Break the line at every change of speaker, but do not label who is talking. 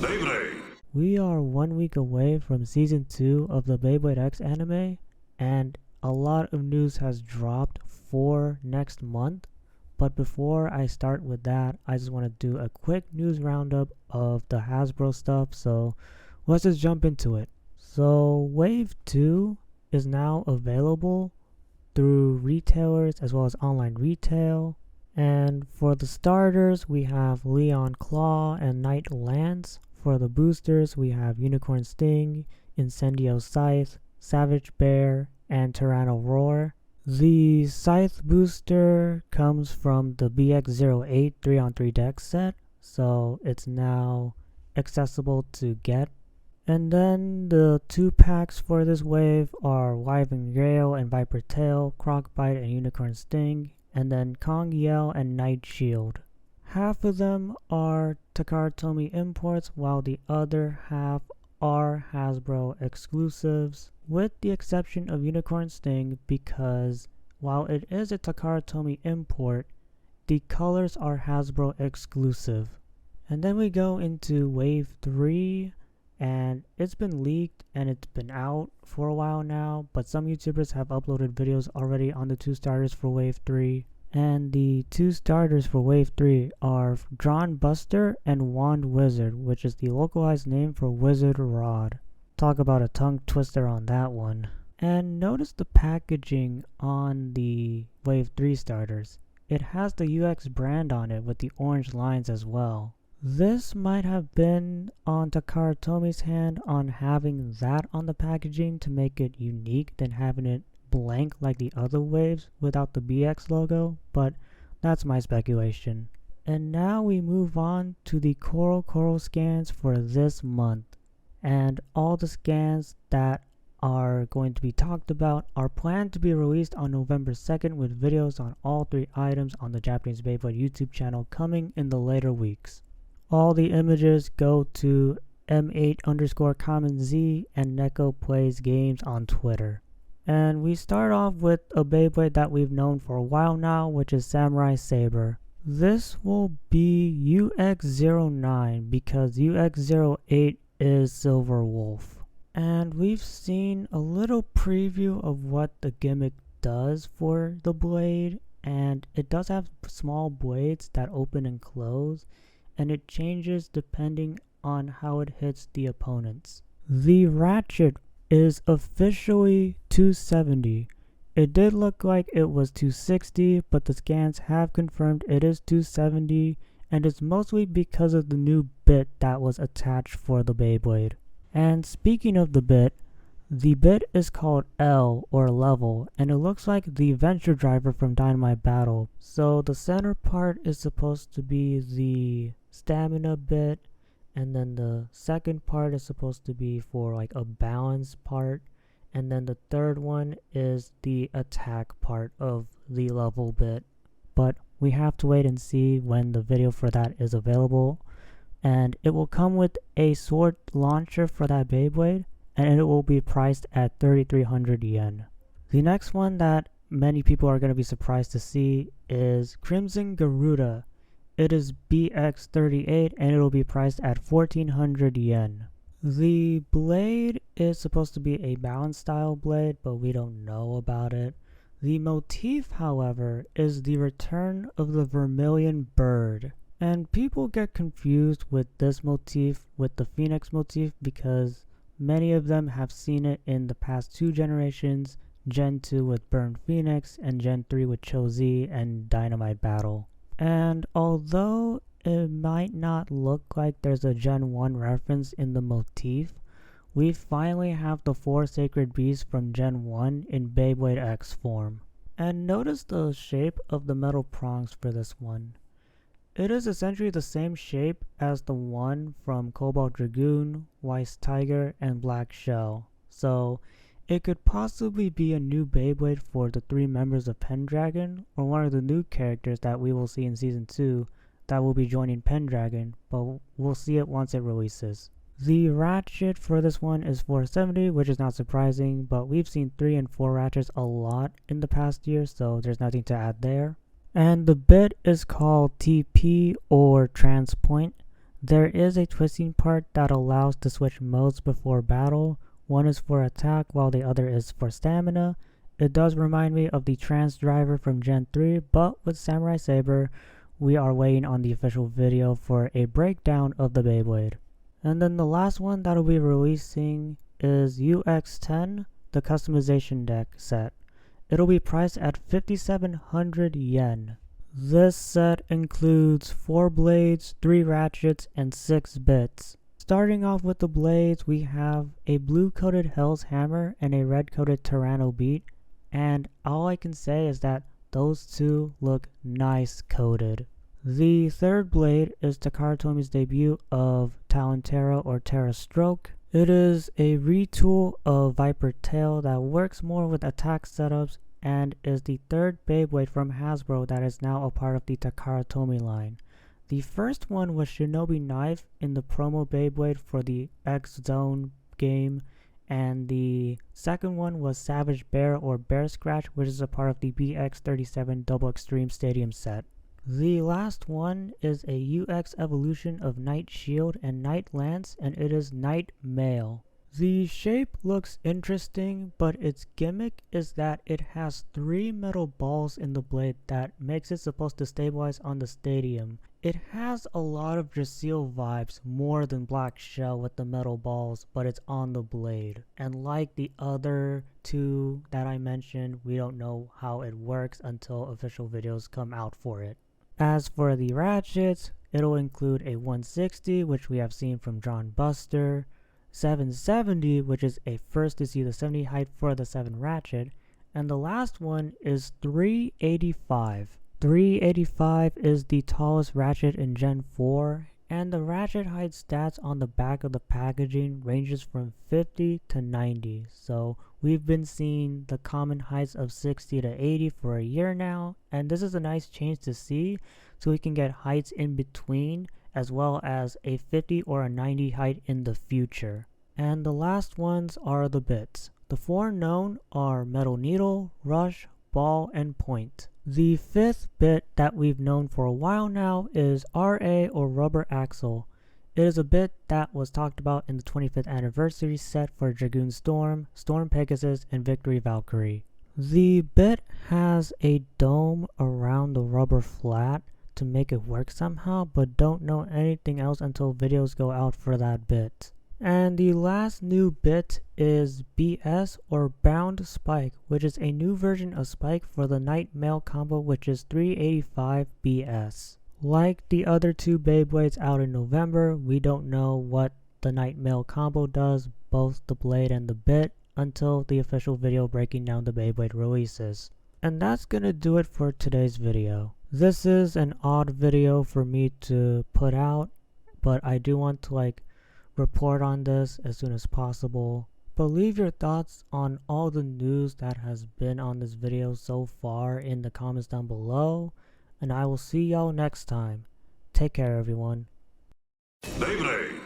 Beyblade.
We are 1 week away from season 2 of the Beyblade X anime, and a lot of news has dropped for next month. But before I start with that, I just want to do a quick news roundup of the Hasbro stuff, so let's just jump into it. So Wave 2 is now available through retailers as well as online retail. And for the starters, we have Leon Claw and Knight Lance. For the boosters, we have Unicorn Sting, Incendio Scythe, Savage Bear, and Tyranno Roar. The Scythe booster comes from the BX08 3-on-3 deck set, so it's now accessible to get. And then the 2 packs for this wave are Wyvern Gale and Viper Tail, Crocbite and Unicorn Sting, and then Kong Yell and Night Shield. Half of them are Takara Tomy imports, while the other half are Hasbro exclusives, with the exception of Unicorn Sting, because while it is a Takara Tomy import, the colors are Hasbro exclusive. And then we go into Wave 3, and it's been leaked and it's been out for a while now, but some YouTubers have uploaded videos already on the 2 starters for Wave 3. And the 2 starters for Wave 3 are Drawn Buster and Wand Wizard, which is the localized name for Wizard Rod. Talk about a tongue twister on that one. And notice the packaging on the Wave 3 starters. It has the UX brand on it with the orange lines as well. This might have been on Takara Tomy's hand on having that on the packaging to make it unique than having it blank like the other waves without the BX logo, but that's my speculation. And now we move on to the CoroCoro scans for this month. And all the scans that are going to be talked about are planned to be released on November 2nd with videos on all 3 items on the Japanese Beyblade YouTube channel coming in the later weeks. All the images go to M8_CommonZ and Neko Plays Games on Twitter. And we start off with a Beyblade that we've known for a while now, which is Samurai Saber. This will be UX09 because UX08 is Silver Wolf. And we've seen a little preview of what the gimmick does for the blade, and it does have small blades that open and close, and it changes depending on how it hits the opponents. The ratchet is officially 270. It did look like it was 260, but the scans have confirmed it is 270, and it's mostly because of the new bit that was attached for the Beyblade. And speaking of the bit is called L or level, and it looks like the Venture Driver from Dynamite Battle. So the center part is supposed to be the stamina bit, and then the second part is supposed to be for like a balance part, and then the third one is the attack part of the level bit. But we have to wait and see when the video for that is available, and it will come with a sword launcher for that Beyblade, and it will be priced at 3,300 yen. The next one that many people are going to be surprised to see is Crimson Garuda. It is BX38 and it will be priced at 1,400 yen. The blade is supposed to be a balance style blade, but we don't know about it. The motif, however, is the return of the Vermilion Bird. And people get confused with this motif with the Phoenix motif because many of them have seen it in the past 2 generations, Gen 2 with Burn Phoenix and Gen 3 with Cho-Z and Dynamite Battle. And although it might not look like there's a Gen 1 reference in the motif, we finally have the 4 Sacred Beasts from Gen 1 in Beyblade X form. And notice the shape of the metal prongs for this one. It is essentially the same shape as the one from Cobalt Dragoon, Weiss Tiger, and Black Shell. So it could possibly be a new Beyblade for the 3 members of Pendragon, or one of the new characters that we will see in Season 2 that will be joining Pendragon, but we'll see it once it releases. The ratchet for this one is 470, which is not surprising, but we've seen 3 and 4 ratchets a lot in the past year, so there's nothing to add there. And the bit is called TP or Transpoint. There is a twisting part that allows to switch modes before battle. One is for attack while the other is for stamina. It does remind me of the Trans Driver from Gen 3, but with Samurai Saber, we are waiting on the official video for a breakdown of the Beyblade. And then the last one that will be releasing is UX10, the customization deck set. It'll be priced at 5,700 yen. This set includes 4 blades, 3 ratchets, and 6 bits. Starting off with the blades, we have a blue-coated Hell's Hammer and a red-coated Tyranno Beat, and all I can say is that those two look nice coated. The third blade is Takara Tomy's debut of Talon Terra or Terra Stroke. It is a retool of Viper Tail that works more with attack setups and is the third Beyblade from Hasbro that is now a part of the Takara Tomy line. The first one was Shinobi Knife in the promo Beyblade for the X Zone game, and the second one was Savage Bear or Bear Scratch, which is a part of the BX37 Double Extreme Stadium set. The last one is a UX evolution of Night Shield and Night Lance, and it is Night Mail. The shape looks interesting, but its gimmick is that it has 3 metal balls in the blade that makes it supposed to stabilize on the stadium. It has a lot of Drasil vibes more than Black Shell with the metal balls, but it's on the blade. And like the other two that I mentioned, we don't know how it works until official videos come out for it. As for the ratchets, it'll include a 160, which we have seen from John Buster, 770, which is a first to see the 70 height for the 7 ratchet, and the last one is 385. 385 is the tallest ratchet in Gen 4, and the ratchet height stats on the back of the packaging ranges from 50 to 90, so we've been seeing the common heights of 60 to 80 for a year now, and this is a nice change to see, so we can get heights in between as well as a 50 or a 90 height in the future. And the last ones are the bits. The 4 known are Metal Needle, Rush, Ball, and Point. The 5th bit that we've known for a while now is RA or Rubber Axle. It is a bit that was talked about in the 25th anniversary set for Dragoon Storm, Storm Pegasus, and Victory Valkyrie. The bit has a dome around the rubber flat to make it work somehow, but don't know anything else until videos go out for that bit. And the last new bit is BS or Bound Spike, which is a new version of Spike for the Night Mail combo, which is 385 BS. Like the other 2 Beyblades out in November, we don't know what the Night Mail combo does, both the blade and the bit, until the official video breaking down the Beyblade releases. And that's gonna do it for today's video. This is an odd video for me to put out, but I do want to report on this as soon as possible. But leave your thoughts on all the news that has been on this video so far in the comments down below, and I will see y'all next time. Take care, everyone.
Beyblade!